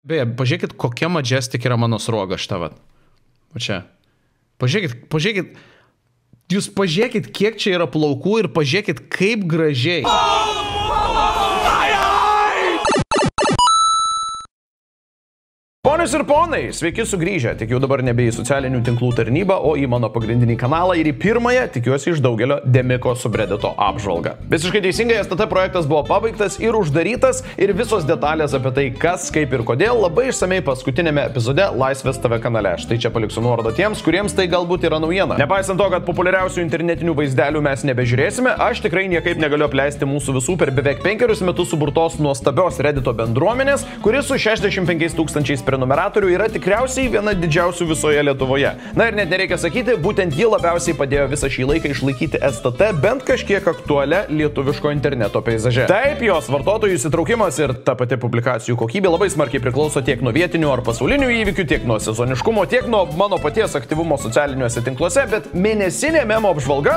Beje, pažiūrėkit, kokia Majestic yra mano sruoga šitą vat. O čia. Pažiūrėkit. Jūs pažiūrėkit, kiek čia yra plaukų ir pažiūrėkit, kaip gražiai. Ponios ir ponai, sveiki sugrįžę, tik jau dabar nebe į socialinių tinklų tarnybą, o į mano pagrindinį kanalą ir į pirmąją, tikiuosi iš daugelio, Demiko subreddito apžvalgą. Visiškai teisingai, STT projektas buvo pabaigtas ir uždarytas ir visos detalės apie tai, kas, kaip ir kodėl, labai išsamei paskutinėme epizode Laisvės TV kanale. Štai čia paliksiu nuorodą tiems, kuriems tai galbūt yra naujiena. Nepaisant to, kad populiariausių internetinių vaizdelių mes nebežiūrėsime, aš tikrai niekaip negaliu apleisti mūsų visų per beveik 5 metus suburtos nuostabios Reddito bendruomenės, kuri su 65 000 prenumeratorių yra tikriausiai viena didžiausių visoje Lietuvoje. Na ir net nereikia sakyti, būtent ji labiausiai padėjo visą šį laiką išlaikyti STT bent kažkiek aktualią lietuviško interneto peizaže. Taip, jos vartotojų įsitraukimas ir ta pati publikacijų kokybė labai smarkiai priklauso tiek nuo vietinių ar pasaulinių įvykių, tiek nuo sezoniškumo, tiek nuo mano paties aktyvumo socialiniuose tinkluose, bet mėnesinė memo apžvalga,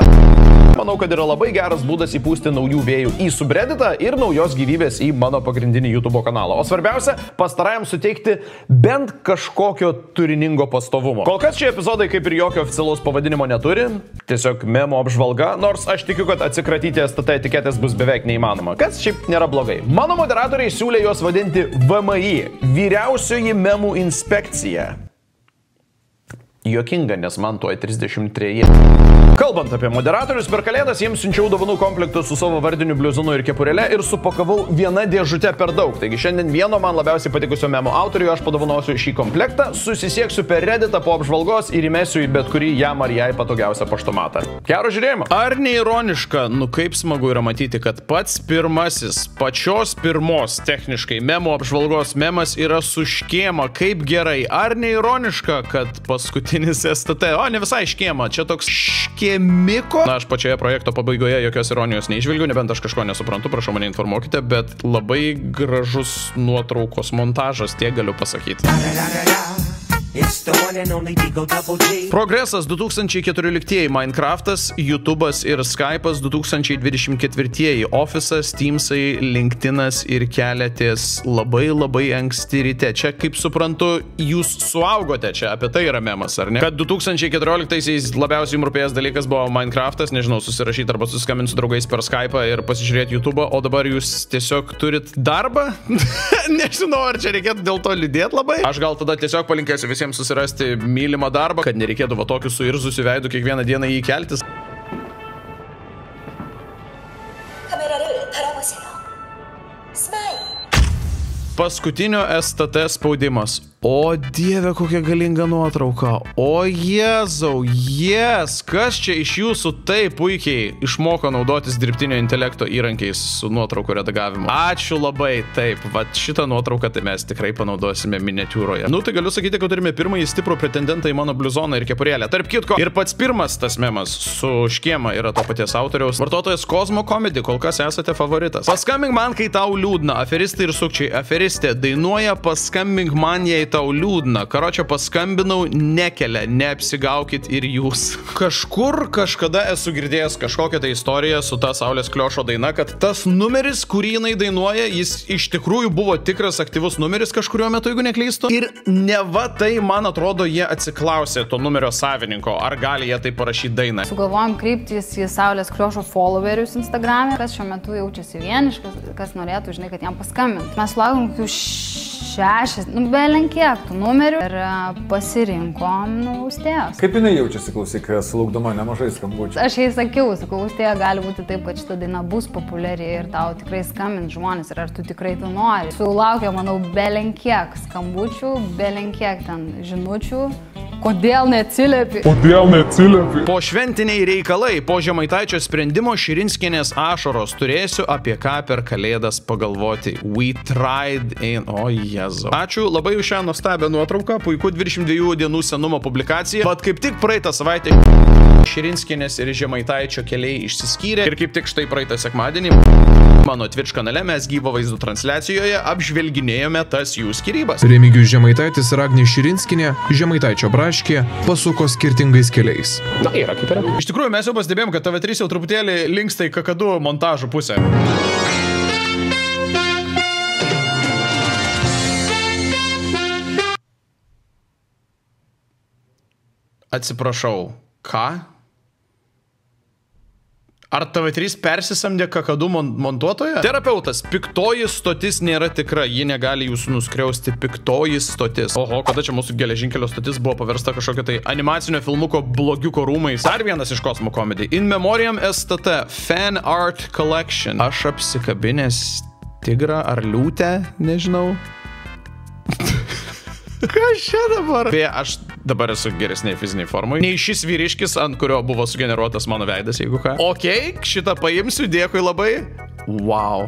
manau, kad yra labai geras būdas įpūsti naujų vėjų į subredditą ir naujos gyvybės į mano pagrindinį YouTube kanalą. O svarbiausia, pastarajam suteikti bent kažkokio turiningo pastovumo. Kol kas šie epizodai kaip ir jokio oficialaus pavadinimo neturi, tiesiog memo apžvalga, nors aš tikiu, kad atsikratyti STT etiketės bus beveik neįmanoma, kas šiaip nėra blogai. Mano moderatoriai siūlė juos vadinti VMI, vyriausioji memų inspekcija. Juokinga, nes man tuoj 33. Kalbant apie moderatorius, per kalėdas jiems siunčiau dovanų komplektus su savo vardiniu bliuzonu ir kepurėle ir supakavau vieną dėžutę per daug. Taigi šiandien vieno man labiausiai patikusio memo autoriui aš padovanosiu šį komplektą, susisieksiu per Redditą po apžvalgos ir įmesiu į bet kurį jam ar jai patogiausią paštomatą. Gero žiūrėjimo. Ar neironiška, nu kaip smagu yra matyti, kad pats pirmasis, pačios pirmos techniškai memo apžvalgos memas yra su škėma, kaip gerai. Ar neironiška, kad paskutinis STT, o ne visai škėma, čia toks škėmiko. Na, aš pačioje projekto pabaigoje jokios ironijos neižvelgiu, nebent aš kažko nesuprantu, prašau mane informuokite, bet labai gražus nuotraukos montažas, tiek galiu pasakyti. Progresas 2014 Minecraftas, YouTube'as ir Skype'as 2024, Office'as, Teams'ai, LinkedIn'as ir keliatės labai anksti ryte. Čia, kaip suprantu, jūs suaugote čia, apie tai yra memas, ar ne? Kad 2014-aisiais labiausiai rūpėjęs dalykas buvo Minecraftas, nežinau, susirašyti arba susiskambinti su draugais per Skype'ą ir pasižiūrėti YouTube'ą, o dabar jūs tiesiog turit darbą? Nežinau, ar čia reikėtų dėl to liūdėti labai? Aš gal tada tiesiog palinkėsiu visiems susirasti mylimą darbą, kad nereikėtų va tokių suirzusių veidų kiekvieną dieną jį keltis. Paskutinio STT spaudimas. O dieve, kokia galinga nuotrauka. O Jėzau, kas čia iš jūsų taip puikiai išmoko naudotis dirbtinio intelekto įrankiais su nuotraukų redagavimu. Ačiū labai, taip, va šitą nuotrauką tai mes tikrai panaudosime miniatiūroje. Nu, tai galiu sakyti, kad turime pirmąjį stiprų pretendentą į mano bliuzoną ir kepurėlę. Tarp kitko, ir pats pirmas tas memas su škėma yra to paties autoriaus. Vartotojas Cosmo Comedy, kol kas esate favoritas. Paskambink man, kai tau liūdna. Aferistai ir sukčiai. Aferistė dainuoja paskambink man, jei tau liūdna. Karočią paskambinau, nekelia, neapsigaukit ir jūs. Kažkur kažkada esu girdėjęs kažkokią tai istoriją su ta Saulės Kliošo daina, kad tas numeris, kurį jinai dainuoja, jis iš tikrųjų buvo tikras aktyvus numeris kažkuriuo metu, jeigu neklystu. Ir neva tai, man atrodo, jie atsiklausė to numerio savininko, ar gali jie tai parašyti dainą. Sugalvojom kryptis į Saulės Kliošo followerius Instagram'e, kas šiuo metu jaučiasi vieniškas, kas norėtų, žinai, kad jam paskambintų. Mes sulaukėm kokių 6, belenkiek tų numerių ir pasirinkom Austėjos. Kaip jinai jaučiasi, klausyk, sulaukdama nemažai skambučių? Aš jai sakiau, Austėja, gali būti taip, kad šita daina bus populiari ir tau tikrai skambins žmonės ir ar tu tikrai to nori. Sulaukė, manau, belenkiek skambučių, belenkiek ten žinučių. Kodėl neatsiliepi? Po šventiniai reikalai, po Žemaitaičio sprendimo Širinskienės ašaros turėsiu apie ką per kalėdas pagalvoti. We tried in... O, Jėzau. Ačiū labai už šią nuostabią nuotrauką, puiku 22 dienų senumo publikacija, bet kaip tik praeitą savaitę Širinskienės ir Žemaitaičio keliai išsiskyrė ir kaip tik štai praeitą sekmadienį mano Twitch kanale mes gyvo vaizdo transliacijoje apžvelginėjome tas jų skyrybas. Remigijus Žemaitaitis ir Agnė Širinskienė, Žemaitaičio braškė, pasuko skirtingais keliais. Na, yra kaip yra. Iš tikrųjų, mes jau pastebėjom, kad TV3 jau truputėlį linksta į kakadu montažų pusę. Atsiprašau. Ką? Ar TV3 persisamdė kakadų montuotoją? Terapeutas, piktoji stotis nėra tikra, ji negali jūsų nuskriausti, piktoji stotis. Oho, kada čia mūsų geležinkelio stotis buvo paversta kažkokio tai animacinio filmuko blogiuko rūmais. Dar vienas iš Cosmo Comedy. In Memoriam STT, Fan Art Collection. Aš apsikabinęs tigrą ar liūtę, nežinau. Kas čia dabar? Beje, aš dabar esu geresniai fiziniai formai. Nei šis vyriškis, ant kurio buvo sugeneruotas mano veidas, jeigu ką. Okei, šitą paimsiu, dėkui labai. Wow.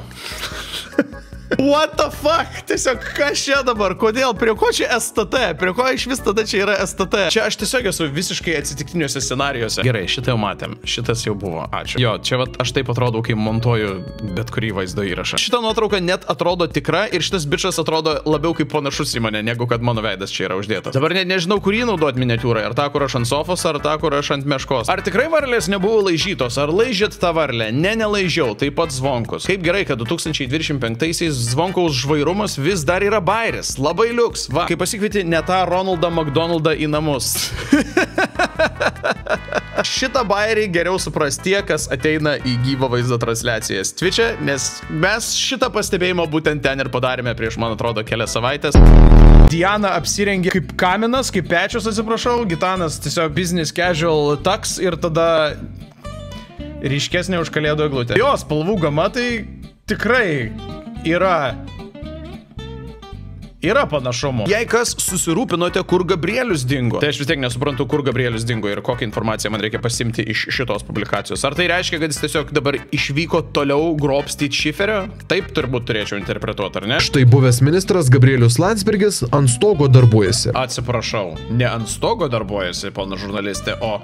What the fuck? Tiesiog, kas čia dabar? Kodėl? Prie ko čia STT? Prie ko iš vis tada čia yra STT? Čia aš tiesiog esu visiškai atsitiktiniuose scenarijuose. Gerai, šitą jau matėm. Šitas jau buvo. Ačiū. Jo, čia vat aš taip atrodau, kai montuoju bet kurį vaizdo įrašą. Šita nuotrauka net atrodo tikra ir šitas bičas atrodo labiau kaip panašus į mane, negu kad mano veidas čia yra uždėtas. Dabar net nežinau, kurį naudot miniatiūrai. Ar tą, kur aš ant sofos, ar tą, kur aš ant meškos. Ar tikrai varlės nebuvo laižytos? Ar laižėt tą varlę? Ne, nelaižiau. Taip pat Zvonkus. Kaip gerai, kad 2025-aisiais Zvonkaus žvairumas vis dar yra bairis. Labai liuks. Va, kai pasikvieti ne tą Ronaldą McDonaldą į namus. Šitą bairį geriau supras tie, kas ateina į gyvą vaizdo transliacijas Twitch'e, nes mes šitą pastebėjimą būtent ten ir padarėme prieš, man atrodo, kelias savaitės. Diana apsirengė kaip kaminas, kaip pečius, atsiprašau. Gitanas tiesiog business casual tux ir tada ryškesnė už kalėdų eglutę. Jo, spalvų gama tai tikrai yra panašumo. Jei kas susirūpinote, kur Gabrielius dingo, tai aš vis tiek nesuprantu, kur Gabrielius dingo ir kokią informaciją man reikia pasimti iš šitos publikacijos. Ar tai reiškia, kad jis tiesiog dabar išvyko toliau grobstyti šiferio? Taip turbūt turėčiau interpretuoti, ar ne? Štai buvęs ministras Gabrielius Landsbergis ant stogo darbuojasi. Atsiprašau, ne ant stogo darbuojasi, pana žurnalistė, o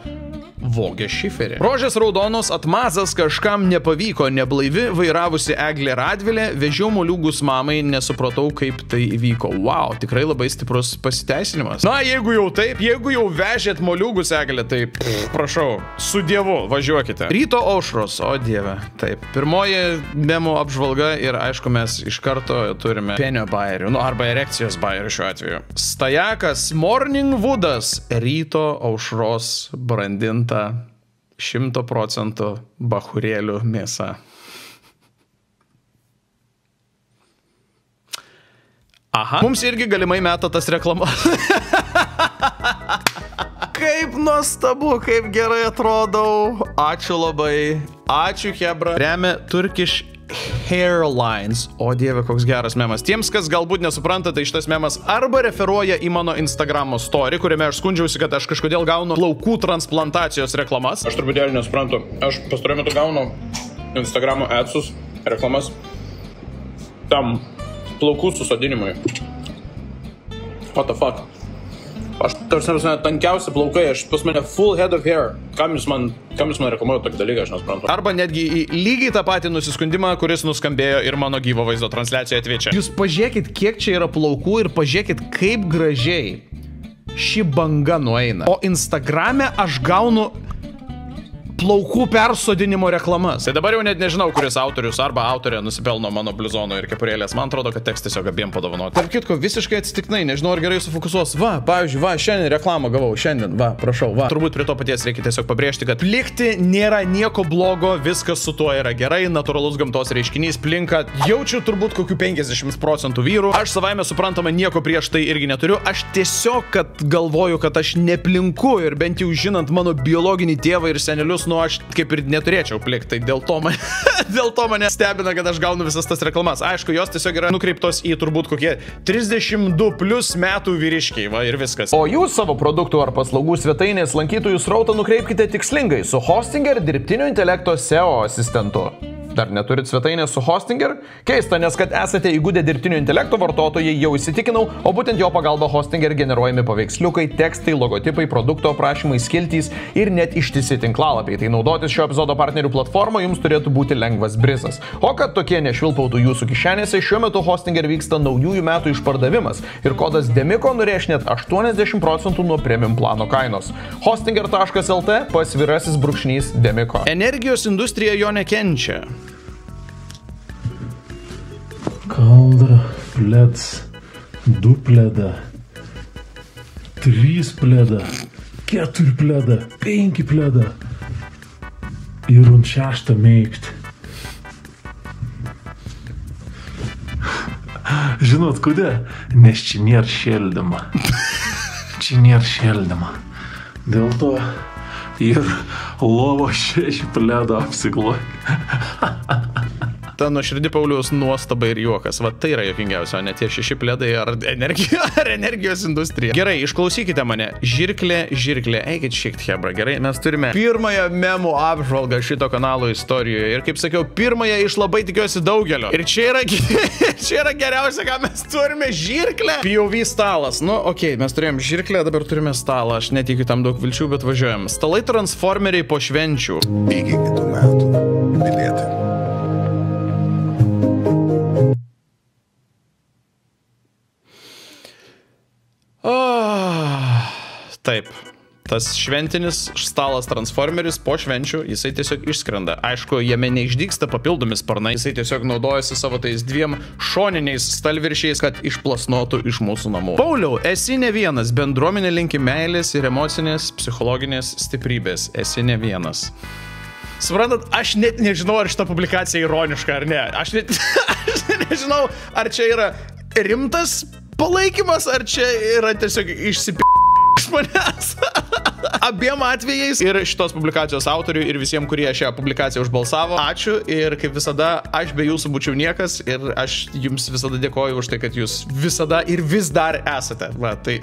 vogė šiferį. Rožės raudonos atmazas kažkam nepavyko, neblaivi vairavusi Eglė Radvilė, vežiau moliūgus mamai, nesupratau, kaip tai įvyko. Wow, tikrai labai stiprus pasiteisinimas. Na, jeigu jau taip, jeigu jau vežėt moliūgus, Eglė, tai prašau, su Dievu, važiuokite. Ryto aušros, o Dieve, taip. Pirmoji memų apžvalga ir aišku, mes iš karto turime penio bairių, nu arba erekcijos bairių šiuo atveju. Stajakas, Morning Woodas, ryto aušros brandinta 100% bachurėlių mėsa. Aha. Mums irgi galimai meta tas reklamas. Kaip nuostabu, kaip gerai atrodau. Ačiū labai. Ačiū, Hebra. Remia Turkish Hairlines. O Dieve, koks geras memas. Tiems, kas galbūt nesupranta, tai šitas memas arba referuoja į mano Instagramo story, kuriame aš skundžiausi, kad aš kažkodėl gaunu plaukų transplantacijos reklamas. Aš truputėlį nesuprantu. Aš pastaruoju metu gaunu Instagramo adsus reklamas tam plaukų susodinimui. What the fuck? Aš tarsi tankiausi plaukai, aš pas mane full head of hair. Kam jūs man reklamuoja tokį dalyką, aš nesuprantu. Arba netgi į lygiai tą patį nusiskundimą, kuris nuskambėjo ir mano gyvo vaizdo transliacijoje Twitch'e. Jūs pažiūrėkit, kiek čia yra plaukų ir pažiūrėkit, kaip gražiai ši banga nueina. O Instagrame aš gaunu plaukų persodinimo reklamas. Tai dabar jau net nežinau, kuris autorius arba autorė nusipelno mano bliuzono ir kepurėlės. Man atrodo, kad teks tiesiog abiem padovanoti. Tarp kitko, visiškai atsitiktinai, nežinau, ar gerai sufokusuos. Va, pavyzdžiui, va, šiandien reklamą gavau, šiandien, va, prašau, va. Turbūt prie to paties reikia tiesiog pabrėžti, kad plikti nėra nieko blogo, viskas su tuo yra gerai, natūralus gamtos reiškinys, plinka, jaučiu turbūt kokių 50% vyrų. Aš savaime suprantama nieko prieš tai irgi neturiu. Aš tiesiog, kad galvoju, kad aš neplinku ir bent jau žinant mano biologinį tėvą ir senelius, nu aš kaip ir neturėčiau plikti, tai dėl to mane stebina, kad aš gaunu visas tas reklamas. Aišku, jos tiesiog yra nukreiptos į turbūt kokie 32+ metų vyriškiai, va ir viskas. O jūs savo produktų ar paslaugų svetainės lankytojų srautą nukreipkite tikslingai su Hostinger dirbtinio intelekto SEO asistentu. Dar neturit svetainės su Hostinger? Keista, nes kad esate įgūdę dirbtinio intelekto vartotojai, jau įsitikinau, o būtent jo pagalba Hostinger generuojami paveiksliukai, tekstai, logotipai, produkto aprašymai, skiltys ir net ištisi tinklalapiai. Tai naudotis šio epizodo partnerių platformą jums turėtų būti lengvas brizas. O kad tokie nešvilpautų jūsų kišenėse, šiuo metu Hostinger vyksta naujųjų metų išpardavimas ir kodas DEMIKO nurėš net 80% nuo premium plano kainos. Hostinger.lt pasvirasis brūkšnys DEMIKO. Energijos industrija jo nekenčia. Kaldra, pleds, 2 pleda, 3 pleda, 4 pleda, 5 pleda. Ir ant 6 mėgti. Žinot, kodėl? Nes čia nėra šildyma. Čia nėra šildyma. Dėl to ir lovo 6 pleda apsikloja. Ta nuoširdi Pauliaus nuostaba ir juokas. Va tai yra juokingiausia, o ne tie 6 pledai ar energijos industrija. Gerai, išklausykite mane. Žirklė, eikit šiek tiek, hebra. Gerai, mes turime pirmąją memų apžvalgą šito kanalo istorijoje. Ir kaip sakiau, pirmąją iš labai tikiuosi daugelio. Ir čia yra geriausia, ką mes turime, žirklę. POV stalas. Nu, okei, mes turėjom žirklę, dabar turime stalą. Aš netikiu tam daug vilčių, bet važiuojam. Stalai transformeriai po švenčių. Iki kitų metų. Bilietai. Taip, tas šventinis stalas transformeris po švenčių, jisai tiesiog išskrenda. Aišku, jame neišdygsta papildomi sparnai, jisai tiesiog naudojasi savo tais 2 šoniniais stalviršiais, kad išplasnotų iš mūsų namų. Pauliau, esi ne vienas, bendruomenė linki meilės ir emocinės, psichologinės stiprybės. Esi ne vienas. Suprantat, aš net nežinau, ar šita publikacija ironiška ar ne. Aš nežinau, ar čia yra rimtas palaikymas, ar čia yra tiesiog iš manęs. Abiem atvejais ir šitos publikacijos autoriui ir visiems, kurie šią publikaciją užbalsavo. Ačiū ir kaip visada, aš be jūsų būčiau niekas ir aš jums visada dėkoju už tai, kad jūs visada ir vis dar esate. Va, tai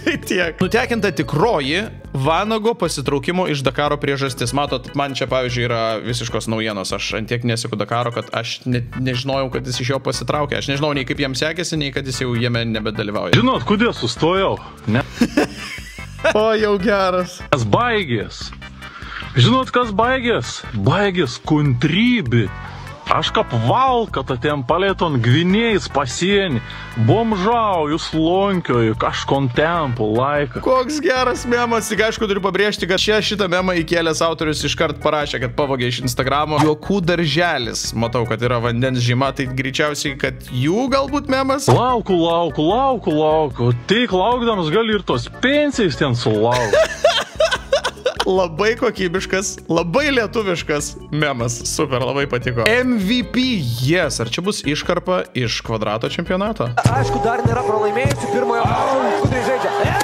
tiek. Nutekinta tikroji Vanago pasitraukimo iš Dakaro priežastis. Matot, man čia pavyzdžiui yra visiškos naujienos. Aš antiek nesiku Dakaro, kad aš nežinojau, kad jis iš jo pasitraukė. Aš nežinau nei kaip jam sekėsi, nei kad jis jau jame nebedalyvauja. Žinot, kodėl sustojau? Ne? O, jau geras. Kas baigės? Žinot, kas baigės? Baigės kuntrybė. Aš kaip valkat atėm palėton Gvinėjais pasienį. Bomžauju, slonkioju, kažkon tempo laiką. Koks geras memas, tik aišku turiu pabrėžti, kad šitą memą įkėlęs autorius iškart parašė, kad pavogė iš Instagramo. Juokų darželis. Matau, kad yra vandens žyma, tai greičiausiai, kad jų galbūt memas. Lauku. Tik laukdamas gali ir tos pensijos ten sulaukti. Labai kokybiškas, labai lietuviškas memas. Super, labai patiko. MVP, yes. Ar čia bus iškarpa iš Kvadrato čempionato? Aišku, dar nėra pralaimėjusių pirmojo mačo. Kudriai žaidžia.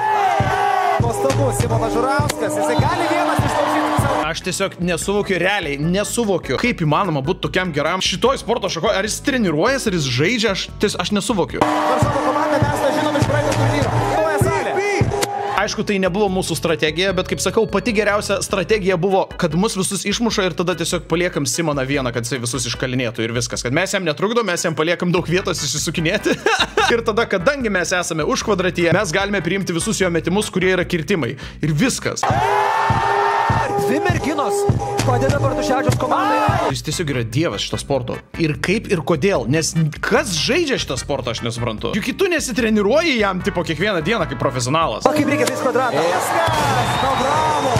Nuostabus Simonas Žurauskas. Jisai gali vienas išlaukyti savo. Aš tiesiog nesuvokiu, realiai nesuvokiu, kaip įmanoma būti tokiam geram šitoj sporto šakoje. Ar jis treniruojas, ar jis žaidžia, aš nesuvokiu. Varžovų komandą mes tą žinom iš praeito turnyro. Aišku, tai nebuvo mūsų strategija, bet kaip sakau, pati geriausia strategija buvo, kad mus visus išmuša ir tada tiesiog paliekam Simoną vieną, kad jisai visus iškalinėtų ir viskas. Kad mes jam netrukdom, mes jam paliekam daug vietos išsisukinėti. Ir tada, kadangi mes esame už Kvadratyje, mes galime priimti visus jo metimus, kurie yra kirtimai. Ir viskas. 2 merginos padeda Bartuševičiaus komandai. Jis tiesiog yra dievas šito sporto. Ir kaip ir kodėl, nes kas žaidžia šitą sportą, aš nesuprantu. Juk tu nesitreniruoji jam tipo kiekvieną dieną kaip profesionalas. O kaip reikia vis Kvadratą? Viskas, no bravo!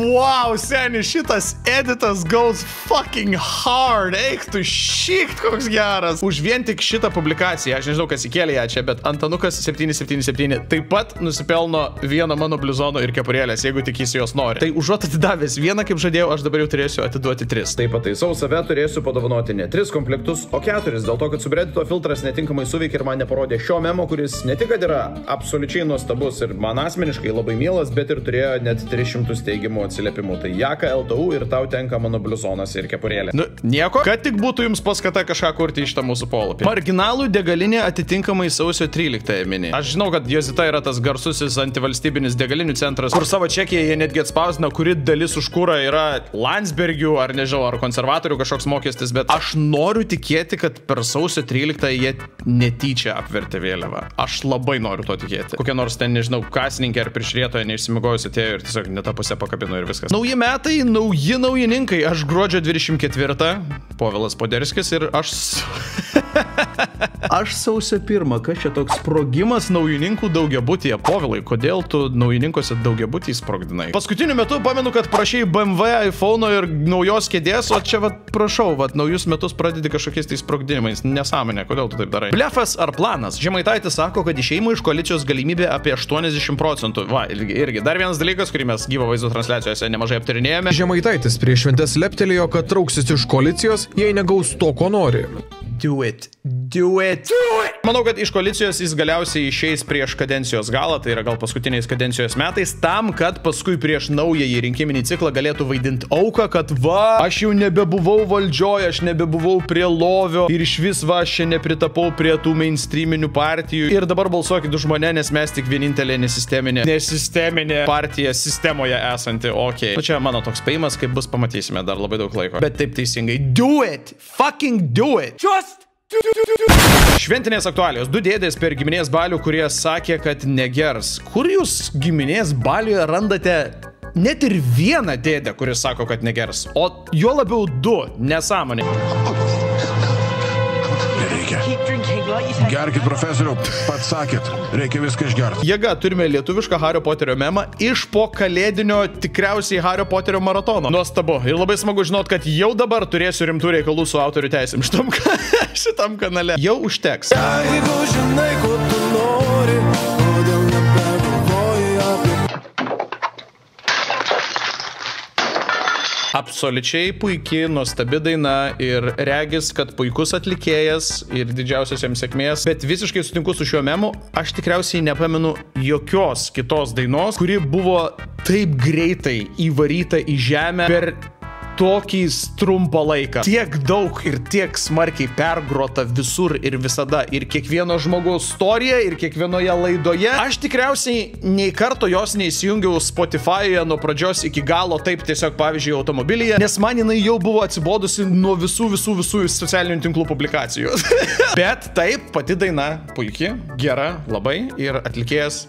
Wow, seni, šitas editas goes fucking hard. Eik tu šikt, koks geras. Už vien tik šitą publikaciją, aš nežinau, kas įkėlė ją čia, bet Antanukas 777 taip pat nusipelno vieną mano bliuzono ir kepurėlės, jeigu tik jis jos nori. Tai užuot atidavęs vieną, kaip žadėjau, aš dabar jau turėsiu atiduoti 3. Taip pataisau save, turėsiu padovanoti ne 3 komplektus, o 4, dėl to, kad subreddito filtras netinkamai suveikė ir man neparodė šio memo, kuris ne tik, kad yra absoliučiai nuostabus ir man asmeniškai labai mielas, bet ir turėjo net 300 teigiamų atsiliepimų. Tai Jaka LTU ir tau tenka mano bliuzonas ir kepurėlė. Nu, nieko, kad tik būtų jums paskata kažką kurti iš tą mūsų polapį. Marginalų degalinė atitinkamai sausio 13 mini. Aš žinau, kad Jozita yra tas garsusis antivalstybinis degalinių centras, kur savo čekyje jie netgi atspausdina, kuri dalis už kurą yra Landsbergių ar nežinau, ar konservatorių kažkoks mokestis, bet aš noriu tikėti, kad per sausio 13 jie netyčia apvertė vėliavą. Aš labai noriu to tikėti. Kokia nors ten, nežinau, kasininkė ar prižiūrėtoja neišsimigojusi atėjo ir tiesiog ne tą pusę pakabino. ir viskas. Nauji metai, nauji naujininkai. Aš gruodžio 24, Povilas Poderskis ir aš sausio 1. Kas čia toks sprogimas naujininkų daugiabutyje? Povilai, kodėl tu naujininkose daugiabutį sprogdinai? Paskutiniu metu pamenu, kad prašai BMW, iPhone ir naujos kėdės, o čia prašau, naujus metus pradedi kažkokiais tai sprogdinimais. Nesąmonė, kodėl tu taip darai? Blefas ar planas? Žemaitaitis sako, kad išėjimo iš koalicijos galimybė apie 80%. Va, irgi dar vienas dalykas, kurį mes gyvo vaizdo transliacijose nemažai aptarinėjome. Žemaitaitis prieš šventes leptelėjo, kad trauksis iš koalicijos, jei negaus to, ko nori. Do it. Manau, kad iš koalicijos jis galiausiai išeis prieš kadencijos galą, tai yra gal paskutiniais kadencijos metais, tam, kad paskui prieš naująjį rinkiminį ciklą galėtų vaidinti auką, kad aš jau nebebuvau valdžioje, aš nebebuvau prie lovio ir iš vis aš čia nepritapau prie tų mainstreaminių partijų ir dabar balsuokit už mane, nes mes tik vienintelė nesisteminė partija sistemoje esanti, okei. Čia mano toks spėjimas, kaip bus, pamatysime dar labai daug laiko. Bet taip teisingai, do it! Fucking do it! Šventinės aktualijos. 2 dėdės per giminės balių, kurie sakė, kad negers. Kur jūs giminės baliuje randate net ir vieną dėdę, kuris sako, kad negers? O juo labiau 2. Nesąmonė. Nereikia. Gerkit, profesoriau, pats sakėt, reikia viską išgerti. Jėga, turime lietuvišką Hario Poterio memą iš po kalėdinio tikriausiai Hario Poterio maratono. Nuostabu. Ir labai smagu žinot, kad jau dabar turėsiu rimtų reikalų su autorių teisėm šitam kanale. Jau užteks. Jeigu žinai, ko tu nori, kodėl nebegalvoji apie... Absoliučiai puikiai, nuostabi daina ir regis, kad puikus atlikėjas ir didžiausios jam sėkmės, bet visiškai sutinku su šiuo memu, aš tikriausiai nepamenu jokios kitos dainos, kuri buvo taip greitai įvaryta į žemę per tokį trumpą laiką. Tiek daug ir tiek smarkiai pergrota visur ir visada. Ir kiekvieno žmogaus istorija, ir kiekvienoje laidoje. Aš tikriausiai nei karto jos neįsijungiau Spotify'e nuo pradžios iki galo, taip tiesiog pavyzdžiui automobilyje, nes man jinai jau buvo atsibodusi nuo visų socialinių tinklų publikacijų. Bet taip, pati daina puikiai, gera labai ir atlikėjas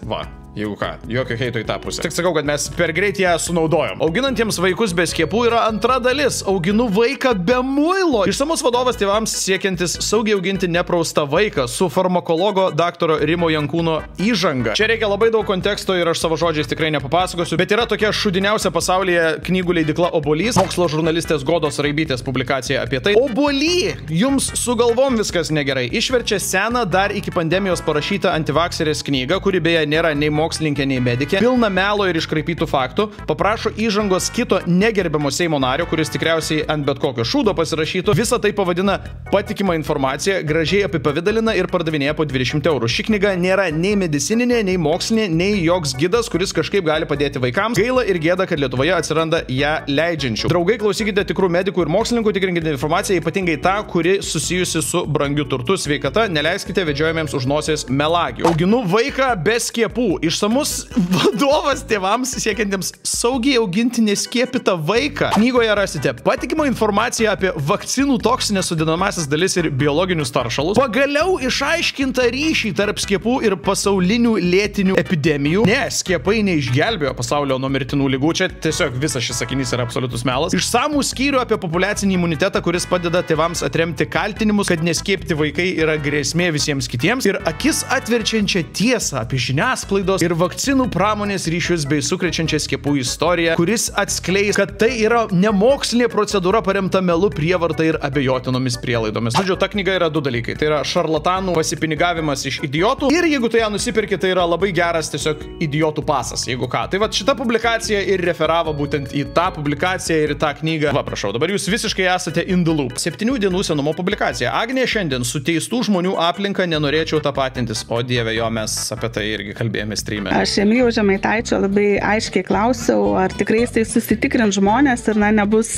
Jeigu ką, jokio heito į tą pusę. Tik sakau, kad mes per greit ją sunaudojom. Auginantiems vaikus be skiepų yra antra dalis. Auginu vaiką be muilo. Išsamus vadovas tėvams siekiantis saugiai auginti nepraustą vaiką su farmakologo daktaro Rimo Jankūno įžanga. Čia reikia labai daug konteksto ir aš savo žodžiais tikrai nepapasakosiu, bet yra tokia šudiniausia pasaulyje knygų leidykla Obuolys, mokslo žurnalistės Godos Raibytės publikacija apie tai. Obuoly, jums su galvom viskas negerai. Išverčia seną dar iki pandemijos parašytą antivakserės knygą, kuri beje nėra nei mokslininkė, nei medikė, pilna melo ir iškraipytų faktų, paprašo įžangos kito negerbiamo Seimo nario, kuris tikriausiai ant bet kokio šūdo pasirašytų, visą tai pavadina patikimą informaciją, gražiai apipavidalina ir pardavinėja po 20 eurų. Ši knyga nėra nei medicininė, nei mokslinė, nei joks gidas, kuris kažkaip gali padėti vaikams. Gaila ir gėda, kad Lietuvoje atsiranda ją leidžiančių. Draugai, klausykite tikrų medikų ir mokslininkų, tikrinkite informaciją, ypatingai tą, kuri susijusi su brangiu turtu, sveikata, neleiskite vedžiojamiems už nosies melagių. Auginu vaiką be skiepų. Išsamus vadovas tėvams siekiantiems saugiai auginti neskiepytą vaiką. Knygoje rasite patikimą informaciją apie vakcinų toksinės sudedamąsias dalis ir biologinius taršalus. Pagaliau išaiškinta ryšį tarp skiepų ir pasaulinių lėtinių epidemijų. Ne, skiepai neišgelbėjo pasaulio nuo mirtinų ligų. Čia tiesiog visas šis sakinys yra absoliutus melas. Išsamų skyrių apie populiacinį imunitetą, kuris padeda tėvams atremti kaltinimus, kad neskiepti vaikai yra grėsmė visiems kitiems. Ir akis atverčiančią tiesą apie žiniasklaidos ir vakcinų pramonės ryšius bei sukrečiančią skiepų istoriją, kuris atskleis, kad tai yra nemokslinė procedūra paremta melu, prievarta ir abejotinomis prielaidomis. Žodžiu, ta knyga yra 2 dalykai. Tai yra šarlatanų pasipinigavimas iš idiotų ir jeigu tu ją nusipirki, tai yra labai geras tiesiog idiotų pasas, jeigu ką. Tai va šita publikacija ir referavo būtent į tą publikaciją ir į tą knygą. Va, prašau, dabar jūs visiškai esate in the loop. 7 dienų senumo publikacija. Agnė šiandien su teistų žmonių aplinka nenorėčiau tapatintis. O dieve jo, mes apie tai irgi kalbėjome streame. Aš Remigijaus Žemaitaičio labai aiškiai klausiau, ar tikrai jisai susitikrins žmonės ir nebus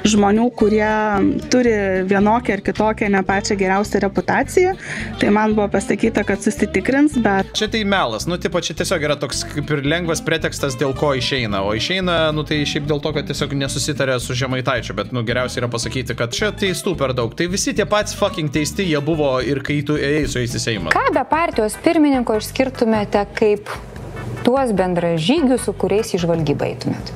žmonių, kurie turi vienokią ar kitokią ne pačią geriausią reputaciją. Tai man buvo pasakyta, kad susitikrins, bet... Čia tai melas, čia tiesiog yra toks kaip ir lengvas pretekstas, dėl ko išeina. O išeina, tai šiaip dėl to, kad tiesiog nesusitarė su Žemaitaičiu, bet geriausia yra pasakyti, kad čia teistų per daug. Tai visi tie patys fucking teisti jie buvo ir kai tu ėjai su jais į Seimą. Ką be partijos pirmininko išskirtumėte kaip tuos bendražygius, su kuriais į žvalgybą eitumėt?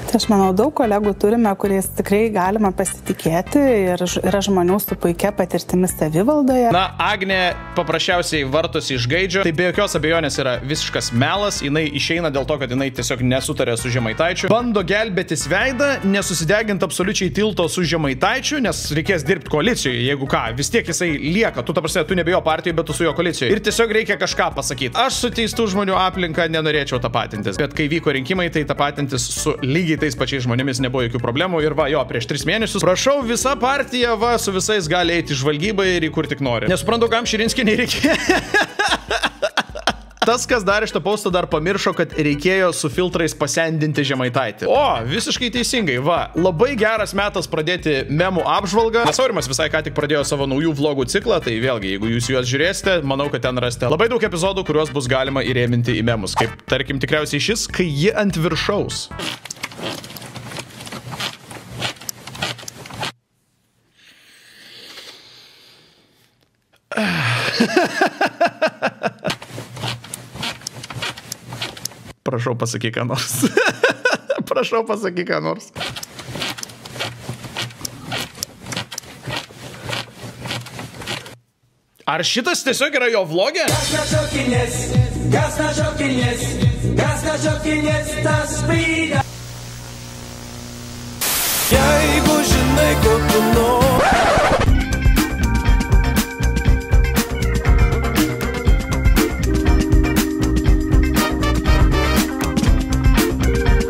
Tai aš manau, daug kolegų turime, kuriais tikrai galima pasitikėti ir yra žmonių su puikia patirtimi savivaldoje. Na, Agnė paprasčiausiai vartosi iš gaidžio, tai be jokios abejonės yra visiškas melas, jinai išeina dėl to, kad jinai tiesiog nesutarė su Žemaitaičiu, bando gelbėtis veidą, nesusideginti absoliučiai tilto su Žemaitaičiu, nes reikės dirbti koalicijoje, jeigu ką, vis tiek jisai lieka, tu tu nebejo partijoje, bet tu su jo koalicijoje. Ir tiesiog reikia kažką pasakyti. Aš su teistų žmonių aplinka nenorėčiau tapatintis, bet kai vyko rinkimai, tai tapatintis su lygiai tais pačiais žmonėmis nebuvo jokių problemų ir va, jo, prieš 3 mėnesius, prašau, visa partija, va, su visais gali eiti žvalgybai ir į kur tik nori. Nesuprantu, kam Širinskienei reikėjo. Tas, kas dar iš to postą dar pamiršo, kad reikėjo su filtrais pasendinti Žemaitaitį. O, visiškai teisingai, va, labai geras metas pradėti memų apžvalgą. Nes Aurimas visai ką tik pradėjo savo naujų vlogų ciklą, tai vėlgi, jeigu jūs juos žiūrėsite, manau, kad ten rasite labai daug epizodų, kuriuos bus galima įrėminti į memus. Kaip, tarkim, tikriausiai šis, kai ji ant viršaus. Prašau, pasakyk ką nors. Prašau, pasakyk ką nors. Ar šitas tiesiog yra jo vlogė? Jeigu žinai, ko tu nori.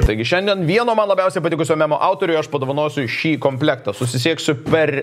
Taigi šiandien vieno man labiausiai patikusio memo autoriui aš padovanosiu šį komplektą. Susisieksiu per